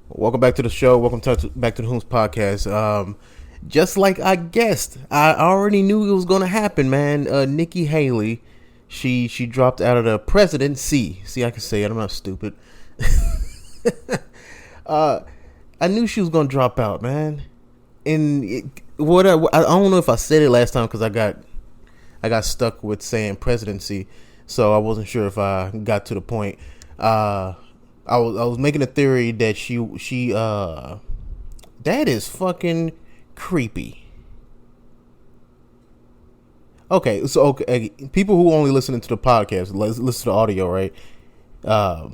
Welcome back to the show. Back to the Whomst podcast. Just like I guessed, I already knew it was going to happen, man. Nikki Haley, she dropped out of the presidency. See, I can say it. I'm not stupid. uh, I knew she was going to drop out, man. And I don't know if I said it last time because I got stuck with saying presidency, so I wasn't sure if I got to the point. I was making a theory that she that is fucking creepy. Okay, people who only listen to the podcast, listen to the audio, right? Uh,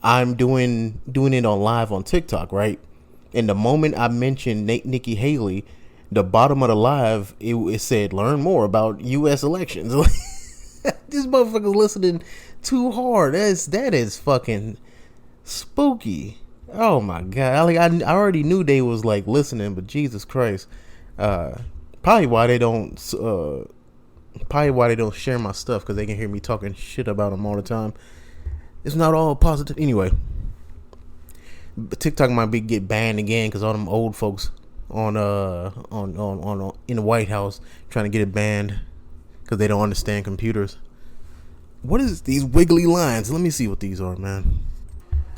I'm doing it on live on TikTok, right? And the moment I mentioned Nikki Haley, the bottom of the live it said learn more about U.S. elections. This motherfucker's listening too hard. That is fucking spooky. Oh my god! I already knew they was like listening, but Jesus Christ, uh, probably why they don't share my stuff because they can hear me talking shit about them all the time. It's not all positive anyway. But TikTok might get banned again because all them old folks on in the White House trying to get it banned because they don't understand computers. What is these wiggly lines? Let me see what these are, man.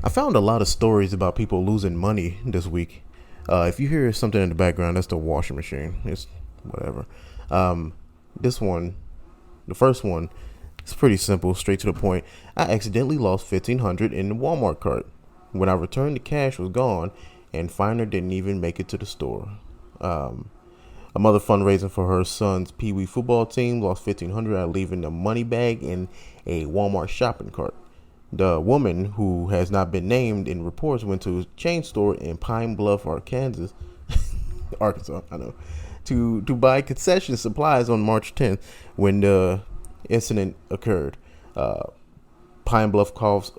I found a lot of stories about people losing money this week. If you hear something in the background, that's the washing machine. It's whatever. This one, the first one, it's pretty simple, straight to the point. I accidentally lost $1,500 in the Walmart cart. When I returned, the cash was gone, and finder didn't even make it to the store. A mother fundraising for her son's Pee Wee football team lost $1,500 out leaving a money bag in a Walmart shopping cart. The woman, who has not been named in reports, went to a chain store in Pine Bluff, Arkansas, I know, to buy concession supplies on March 10th when the incident occurred. Pine Bluff cops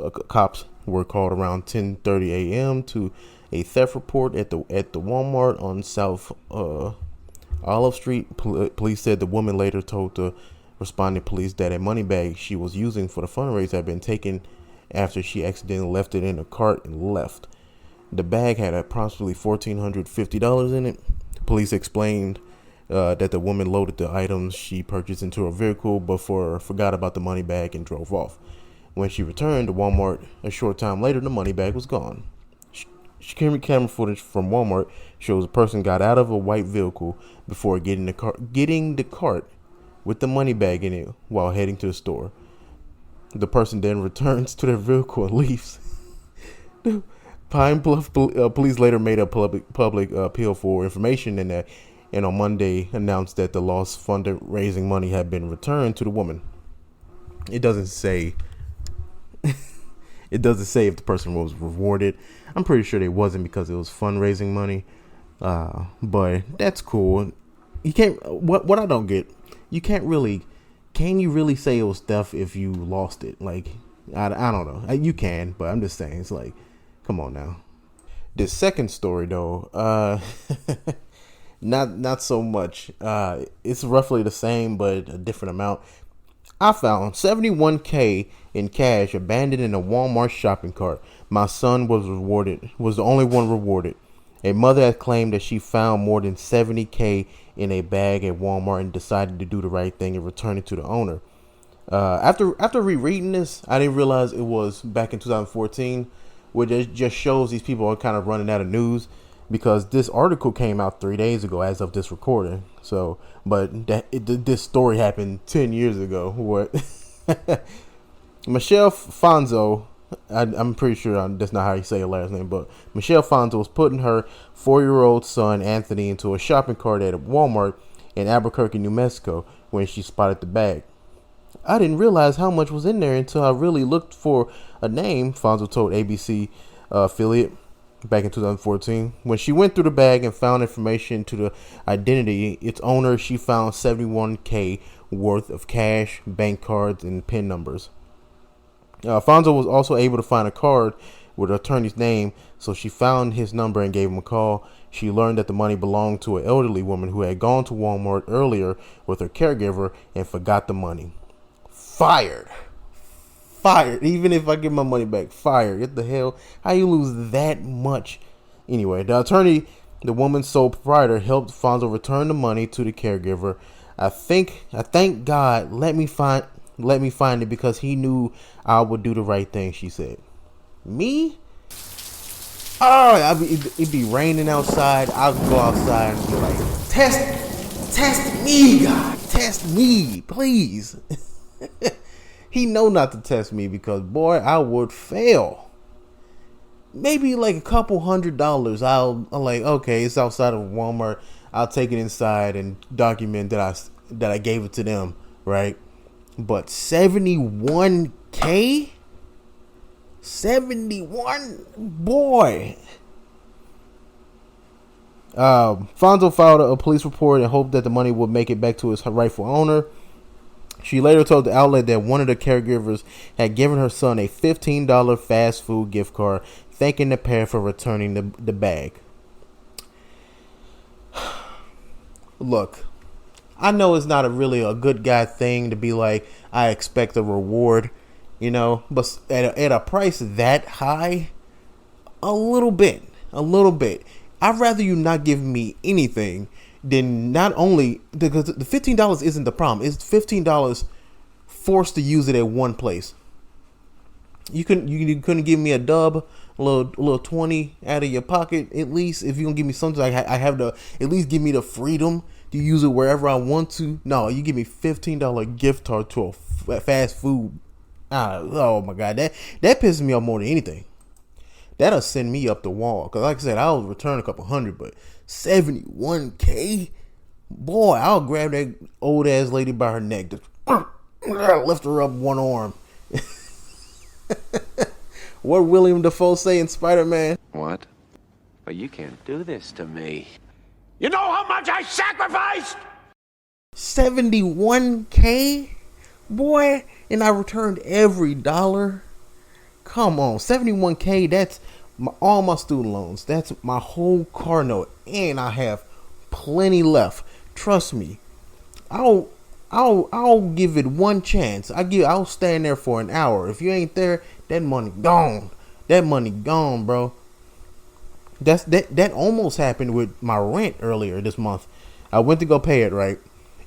were called around 10:30 a.m. to a theft report at the Walmart on South Olive Street. Police said the woman later told the responding police that a money bag she was using for the fundraiser had been taken after she accidentally left it in a cart and left. The bag had approximately $1,450 in it. Police explained that the woman loaded the items she purchased into her vehicle but forgot about the money bag and drove off. When she returned to Walmart a short time later, the money bag was gone. Camera footage from Walmart shows a person got out of a white vehicle before getting the cart with the money bag in it while heading to the store. The person then returns to their vehicle and leaves. Pine Bluff police later made a public appeal for information and on Monday announced that the lost fundraising money had been returned to the woman. It doesn't say. It doesn't say if the person was rewarded. I'm pretty sure they wasn't because it was fundraising money. But that's cool. You can't. What I don't get. You can't really. Can you really say it was theft if you lost it? Like, I don't know. You can, but I'm just saying. It's like, come on now. The second story though, not so much. It's roughly the same but a different amount. I found $71K in cash abandoned in a Walmart shopping cart. My son was the only one rewarded. A mother has claimed that she found more than $70K in a bag at Walmart and decided to do the right thing and return it to the owner. After rereading this, I didn't realize it was back in 2014, which just shows these people are kind of running out of news because this article came out 3 days ago as of this recording. So, but this story happened 10 years ago. What? Michelle Fonzo, I'm pretty sure that's not how you say her last name, but Michelle Fonzo was putting her 4-year-old son Anthony into a shopping cart at a Walmart in Albuquerque, New Mexico, when she spotted the bag. I didn't realize how much was in there until I really looked for a name, Fonzo told ABC affiliate back in 2014. When she went through the bag and found information to the identity, its owner, she found $71K worth of cash, bank cards, and PIN numbers. Fonzo was also able to find a card with her attorney's name, so she found his number and gave him a call. She learned that the money belonged to an elderly woman who had gone to Walmart earlier with her caregiver and forgot the money. Fired. Fired. Even if I get my money back, fired. What the hell? How you lose that much? Anyway, the attorney, the woman's sole proprietor, helped Fonzo return the money to the caregiver. I thank God let me find it because he knew I would do the right thing, she said. Me? Oh, it'd be raining outside. I'll go outside and be like, test me, God. Test me, please. He know not to test me because, boy, I would fail. Maybe like a couple $100. I'm like, okay, it's outside of Walmart. I'll take it inside and document that I gave it to them, right? But 71K? 71? Boy. Fonzo filed a police report and hoped that the money would make it back to its rightful owner. She later told the outlet that one of the caregivers had given her son a $15 fast food gift card, thanking the pair for returning the bag. Look, I know it's not really a good guy thing to be like, I expect a reward, but at a price that high, a little bit. I'd rather you not give me anything than not only, because the $15 isn't the problem. It's $15 forced to use it at one place. You couldn't give me a dub, a little 20 out of your pocket at least. If you're gonna give me something, I have to at least give me the freedom to use it wherever I want to. No, you give me $15 gift card to a fast food. Oh my God, that pisses me off more than anything. That'll send me up the wall. Cause like I said, I'll return a couple hundred, but 71K, boy, I'll grab that old ass lady by her neck, just lift her up one arm. What William Dafoe say in Spider-Man? What? But you can't do this to me. You know how much I sacrificed? 71K, boy, and I returned every dollar. Come on, 71K. That's all my student loans. That's my whole car note, and I have plenty left. Trust me. I'll give it one chance. I'll stand there for an hour. If you ain't there, that money gone. That money gone, bro. That almost happened with my rent earlier this month. I went to go pay it, right?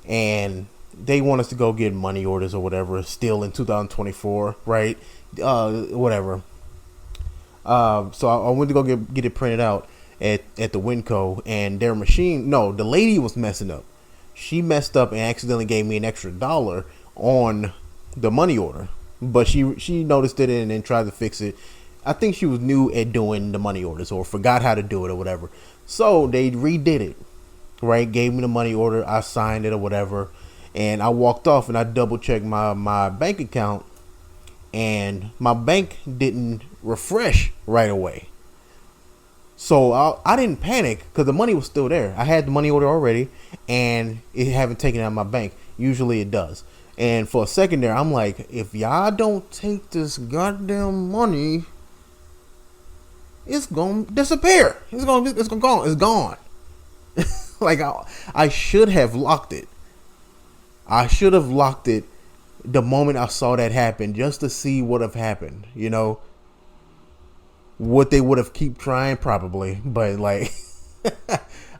And they want us to go get money orders or whatever, still in 2024, right? Whatever. So I went to go get it printed out at the Winco, and their machine, no, the lady was messing up. She messed up and accidentally gave me an extra $1 on the money order, but she noticed it and then tried to fix it. I think she was new at doing the money orders or forgot how to do it or whatever. So they redid it, right? Gave me the money order. I signed it or whatever, and I walked off and I double checked my bank account, and my bank didn't refresh right away. So I didn't panic because the money was still there. I had the money order already, and it haven't taken it out of my bank. Usually it does. And for a second there, I'm like, if y'all don't take this goddamn money, it's gonna disappear. It's gone. Like I should have locked it. I should have locked it the moment I saw that happen, just to see what have happened. What they would have keep trying probably, but like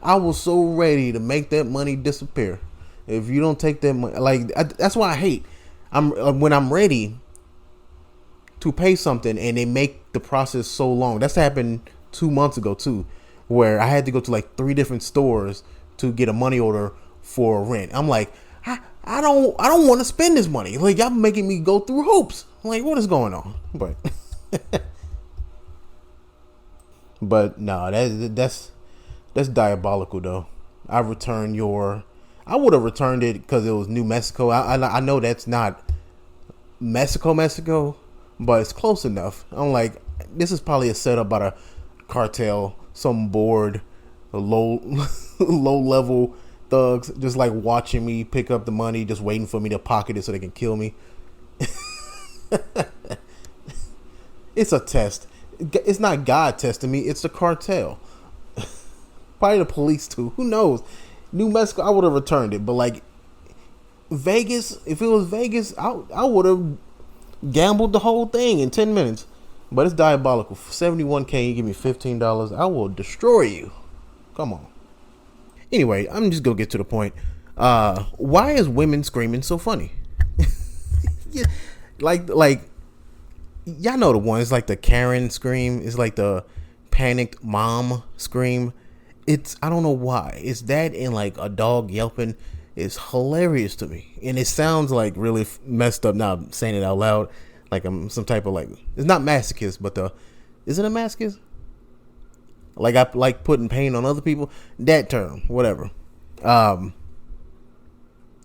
I was so ready to make that money disappear. If you don't take that money, that's why I hate. When I'm ready to pay something and they make the process so long. That's happened 2 months ago too, where I had to go to like 3 different stores to get a money order for rent. I'm like, I don't want to spend this money. Like, y'all making me go through hoops. Like, what is going on? But but no, that's diabolical though. I would have returned it because it was New Mexico. I know that's not Mexico, but it's close enough. I'm like, this is probably a setup by the cartel, some bored, low level thugs just like watching me pick up the money, just waiting for me to pocket it so they can kill me. It's a test. It's not God testing me. It's the cartel. Probably the police too. Who knows? New Mexico, I would have returned it, but like Vegas, if it was Vegas, I would have Gambled the whole thing in 10 minutes. But it's diabolical. For $71K, you give me $15, I will destroy you. Come on. Anyway, I'm just gonna get to the point. Why is women screaming so funny? Yeah, like y'all know the one. It's like the Karen scream. It's like the panicked mom scream. I don't know why. It's that and like a dog yelping. It's hilarious to me, and it sounds like really messed up. Now I'm saying it out loud, like I'm some type of like. It's not masochist, but is it a masochist? Like I like putting pain on other people. That term, whatever.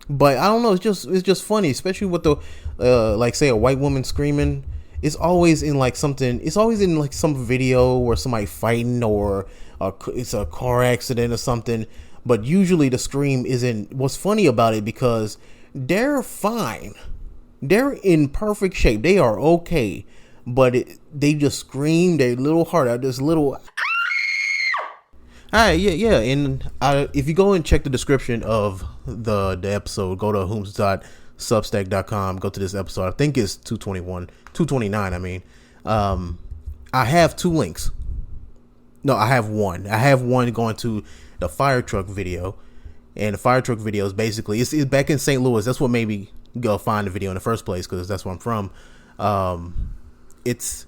But I don't know. It's just funny, especially with the like say a white woman screaming. It's always in like something. It's always in like some video where somebody fighting or it's a car accident or something. But usually the scream isn't. What's funny about it because they're fine. They're in perfect shape. They are okay. But they just scream their little heart out. This little. Alright, yeah, and if you go and check the description of the episode, go to whomst.substack.com, go to this episode. I think it's 229. I mean, I have 2 links. No, I have one. I have one going to the fire truck video, and the fire truck video is basically it's back in St. Louis. That's what made me go find the video in the first place because that's where I'm from. It's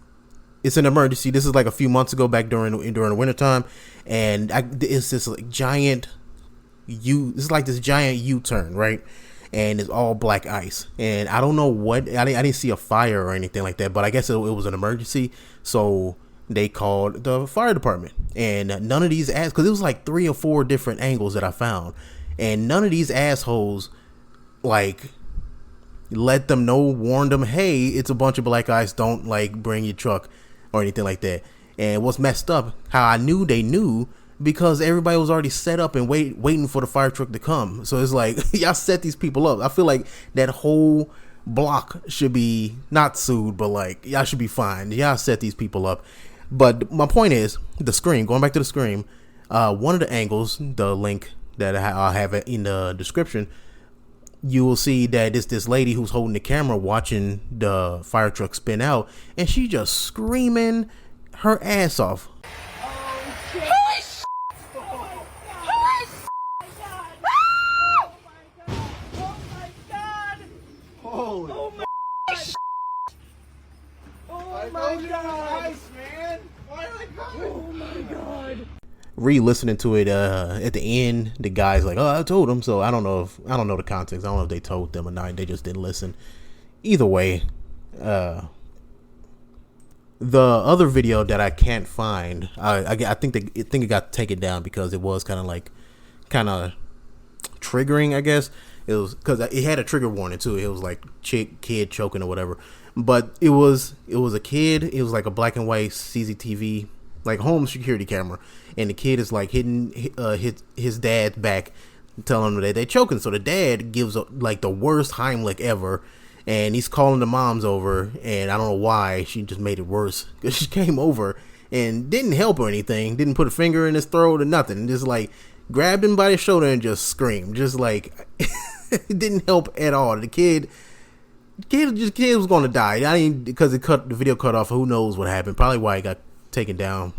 an emergency. This is like a few months ago, back during the wintertime, and it's this like giant It's like this giant U-turn, right? And it's all black ice, and I don't know what I didn't see a fire or anything like that, but I guess it was an emergency, so they called the fire department, and none of these because it was like 3 or 4 different angles that I found, and none of these assholes like let them know, warned them, hey, it's a bunch of black ice, don't like bring your truck or anything like that. And what's messed up, how I knew they knew, because everybody was already set up and waiting for the fire truck to come. So it's like, y'all set these people up. I feel like that whole block should be not sued, but like y'all should be fined. Y'all set these people up. But my point is, the scream, going back to the scream, one of the angles, the link that I'll have it in the description, you will see that it's this lady who's holding the camera watching the fire truck spin out, and she just screaming her ass off. Re-listening to it at the end, the guy's like, oh, I told him. So I don't know the context. I don't know if they told them or not. They just didn't listen. Either way, the other video that I can't find, I think it got taken down because it was kind of triggering, I guess. It was because it had a trigger warning too. It was like kid choking or whatever. But it was a kid. It was like a black and white CCTV, like home security camera, and the kid is like hitting his dad's back, telling him that they're choking. So the dad gives like the worst Heimlich ever, and he's calling the moms over, and I don't know why she just made it worse, because she came over and didn't help or anything, didn't put a finger in his throat or nothing, just like grabbed him by the shoulder and just screamed, just like it didn't help at all. The kid was going to die. I mean, because the video cut off. Who knows what happened? Probably why it got taken down.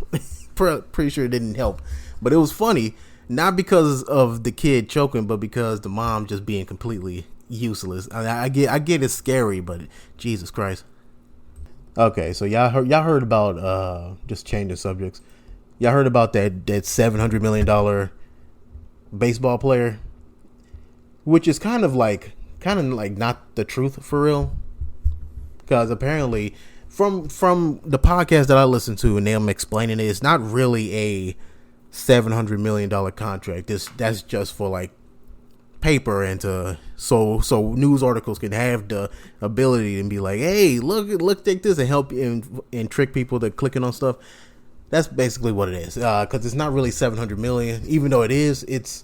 Pretty sure it didn't help, but it was funny, not because of the kid choking, but because the mom just being completely useless. I get it's scary, but Jesus Christ. Okay, so y'all heard about just changing subjects. Y'all heard about that $700 million baseball player, which is kind of like not the truth for real, because apparently from the podcast that I listened to and them explaining it, it's not really a $700 million contract. That's just for like paper and so news articles can have the ability to be like, hey, look, take this and help and trick people that clicking on stuff. That's basically what it is, because it's not really $700 million, even though it is. It's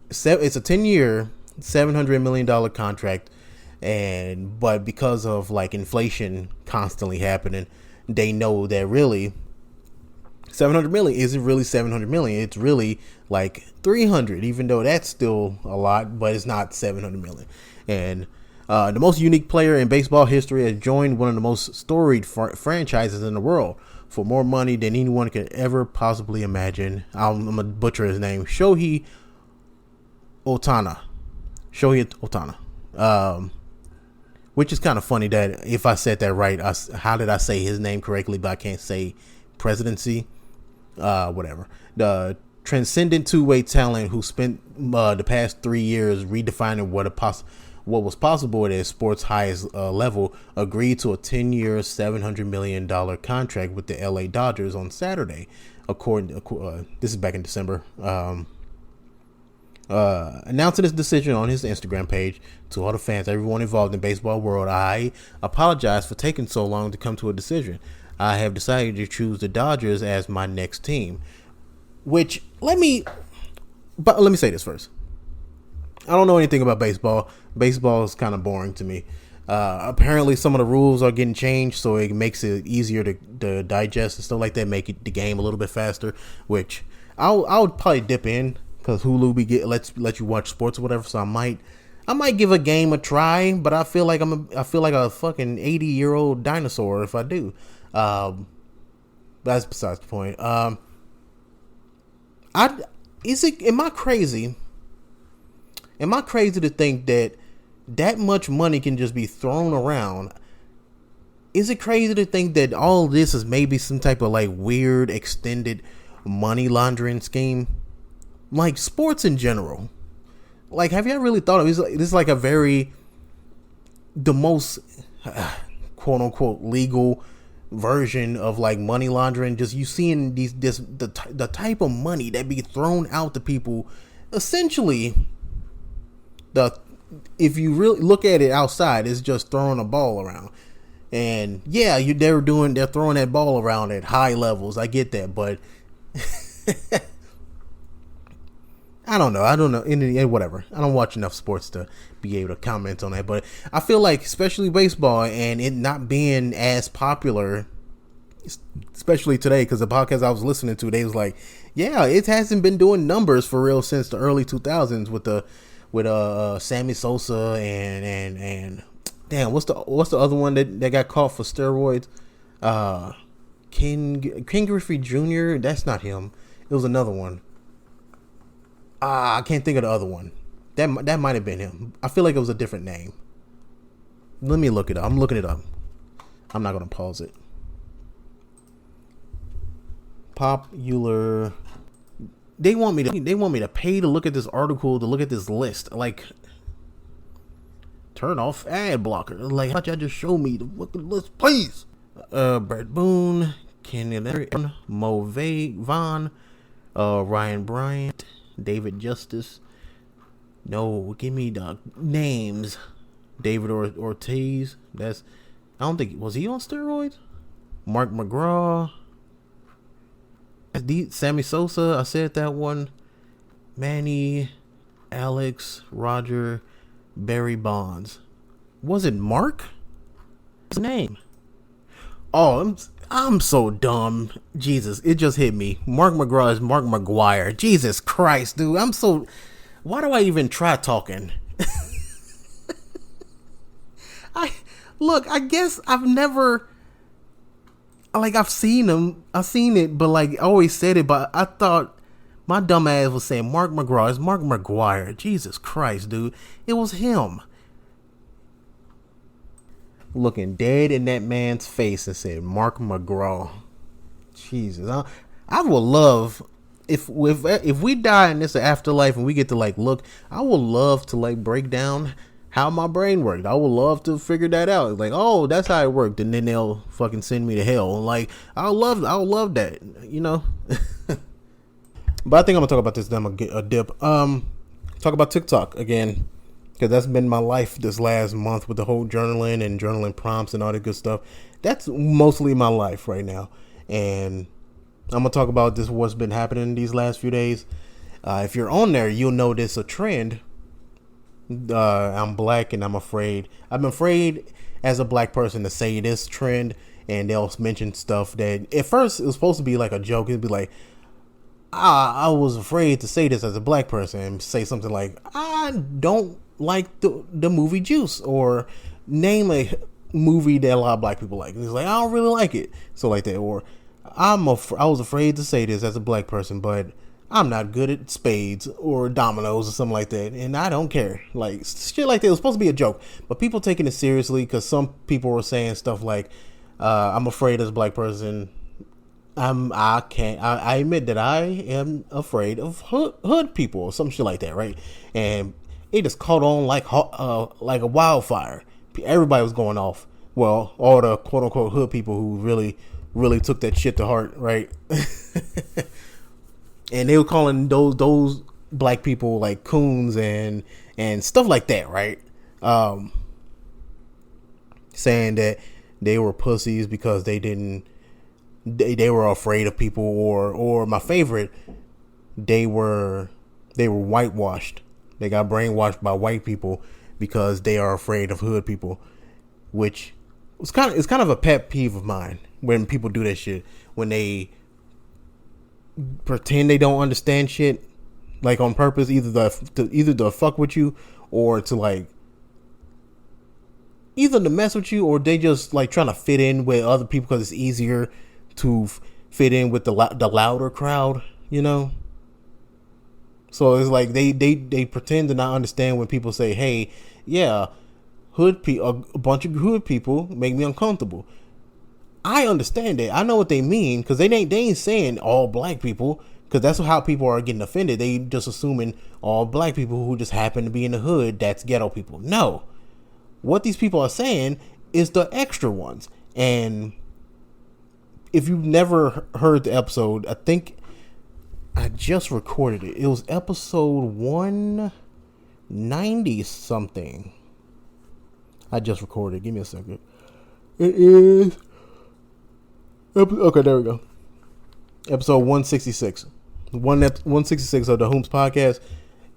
a 10-year $700 million contract, but because of like inflation constantly happening, they know that really 700 million isn't really 700 million. It's really like 300, even though that's still a lot, but it's not 700 million. And The most unique player in baseball history has joined one of the most storied franchises in the world for more money than anyone could ever possibly imagine. I'm going to butcher his name. Shohei Ohtani. Which is kind of funny that if I said that right, how did I say his name correctly, but I can't say presidency? Whatever. The transcendent two-way talent who spent the past 3 years redefining what was possible at his sport's highest level, agreed to a 10-year, $700 million contract with the LA Dodgers on Saturday. This is back in December. Announcing his decision on his Instagram page. To all the fans, everyone involved in baseball world, I apologize for taking so long to come to a decision. I have decided to choose the Dodgers as my next team. Which, let me say this first. I don't know anything about baseball. Baseball is kind of boring to me. Apparently some of the rules are getting changed, so it makes it easier to digest and stuff like that, make the game a little bit faster, which I would probably dip in, because Hulu let you watch sports or whatever, so I might give a game a try, but I feel like I feel like a fucking 80-year-old dinosaur if I do. That's besides the point. Am I crazy? Am I crazy to think that much money can just be thrown around? Is it crazy to think that all this is maybe some type of like weird extended money laundering scheme? Like sports in general. Like, have you ever really thought of this? This is like the most quote unquote legal version of like money laundering. Just you seeing the type of money that be thrown out to people. Essentially, if you really look at it outside, it's just throwing a ball around. And yeah, they're throwing that ball around at high levels. I get that, but I don't know. Whatever. I don't watch enough sports to be able to comment on that. But I feel like, especially baseball, and it not being as popular, especially today, because the podcast I was listening to, they was like, yeah, it hasn't been doing numbers for real since the early 2000s with Sammy Sosa and damn, what's the other one that got caught for steroids? Ken Griffey Jr. That's not him. It was another one. I can't think of the other one. That might have been him. I feel like it was a different name. Let me look it up. I'm looking it up. I'm not gonna pause it. Popular. They want me to pay to look at this article, to look at this list. Like, turn off ad blocker. Like, how y'all just show me the list, please? Brett Boone, Kenny Larry, Mo Vaughn, Ryan Bryant, David Justice. No, give me the names. David Ortiz. I don't think, was he on steroids? Mark McGraw. Sammy Sosa, I said that one. Manny, Alex, Roger, Barry Bonds. Was it Mark? His name. Oh, I'm so dumb. Jesus, it just hit me. Mark McGraw is Mark McGuire. Jesus Christ, dude. Why do I even try talking? I guess I've never, like, I've seen it, but like I always said it, but I thought my dumb ass was saying Mark McGraw is Mark McGuire. Jesus Christ, dude. It was him. Looking dead in that man's face and said Mark McGraw. Jesus. I would love, if we die in this afterlife and we get to like look, I would love to like break down how my brain worked. I would love to figure that out. Like, oh, that's how it worked, and then they'll fucking send me to hell. Like, I'll love that, you know. But I think I'm gonna talk about this. Then I'm gonna get a dip. Talk about TikTok again, because that's been my life this last month with the whole journaling and journaling prompts and all that good stuff. That's mostly my life right now, and I'm gonna talk about this, what's been happening these last few days. If you're on there, you'll notice a trend. I'm black and I'm afraid. I'm afraid as a black person to say this trend, and they'll mention stuff that at first it was supposed to be like a joke. It'd be like, I was afraid to say this as a black person, and say something like, I don't like the movie Juice, or name a movie that a lot of black people like. And he's like, I don't really like it. So like that. Or I was afraid to say this as a black person, but I'm not good at spades or dominoes or something like that, and I don't care. Like shit like that. It was supposed to be a joke, but people taking it seriously because some people were saying stuff like, "I'm afraid as a black person. I admit that I am afraid of hood people," or some shit like that, right? And it just caught on like a wildfire. Everybody was going off. Well, all the quote unquote hood people who really took that shit to heart, right? And they were calling those black people like coons and stuff like that, right? Saying that they were pussies because they were afraid of people, or my favorite, they were whitewashed. They got brainwashed by white people because they are afraid of hood people, which it's kind of a pet peeve of mine when people do that shit, when they pretend they don't understand shit, like on purpose, either to fuck with you, or to like either to mess with you, or they just like trying to fit in with other people because it's easier to fit in with the louder crowd, you know. So it's like they pretend to not understand when people say, "Hey, yeah, a bunch of hood people make me uncomfortable." I understand that. I know what they mean, because they ain't saying all black people, because that's how people are getting offended. They just assuming all black people who just happen to be in the hood, that's ghetto people. No. What these people are saying is the extra ones. And if you've never heard the episode, I think I just recorded it. It was episode 190 something. I just recorded it. Give me a second. It is... Okay, there we go. Episode 166. 166 of the Whomst podcast.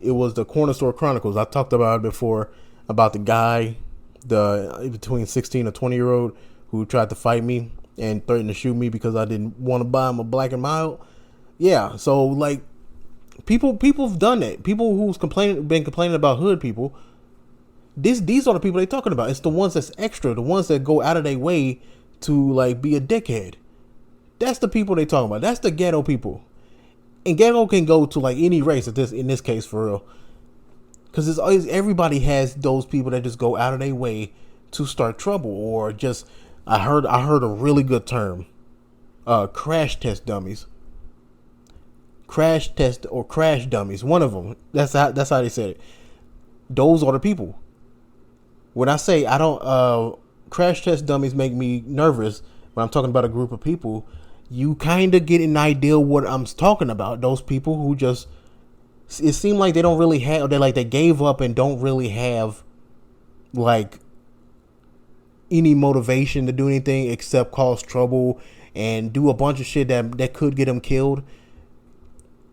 It was the Corner Store Chronicles. I talked about it before, about the guy, the between 16 and 20-year-old who tried to fight me and threatened to shoot me because I didn't want to buy him a Black and Mild. Yeah, so like people have done that. People who's been complaining about hood people. These are the people they're talking about. It's the ones that's extra, the ones that go out of their way to like be a dickhead. That's the people they talking about. That's the ghetto people. And ghetto can go to like any race in this case, for real. Because it's always, everybody has those people that just go out of their way to start trouble, or just I heard a really good term. Crash test dummies. Crash test or crash dummies. One of them. That's how they said it. Those are the people. When I say I don't crash test dummies make me nervous when I'm talking about a group of people, you kind of get an idea what I'm talking about. Those people who just, it seemed like they don't really have, they gave up and don't really have like any motivation to do anything except cause trouble and do a bunch of shit that could get them killed.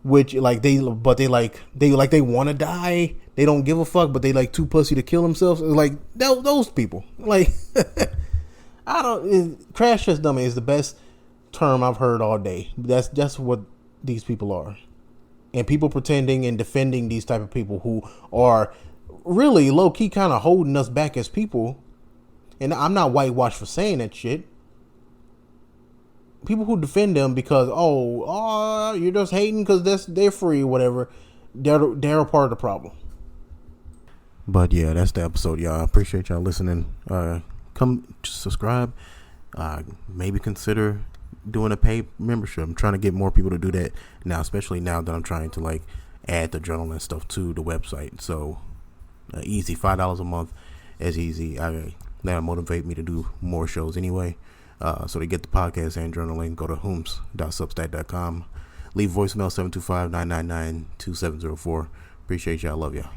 Which like they want to die. They don't give a fuck, but they like too pussy to kill themselves. It's like those people. Like crash test dummy is the best term I've heard all day. That's what these people are. And people pretending and defending these type of people who are really low key kind of holding us back as people. And I'm not whitewashed for saying that shit. People who defend them because you're just hating because they're free or whatever, they're a part of the problem. But yeah, that's the episode, y'all. I appreciate y'all listening. Come subscribe. Maybe consider doing a paid membership. I'm trying to get more people to do that now, especially now that I'm trying to like add the journal and stuff to the website. So easy, $5 a month, as easy. That'll motivate me to do more shows anyway. So to get the podcast and journaling, go to whomst.substack.com. Leave voicemail 725-999-2704. Appreciate y'all. Love y'all.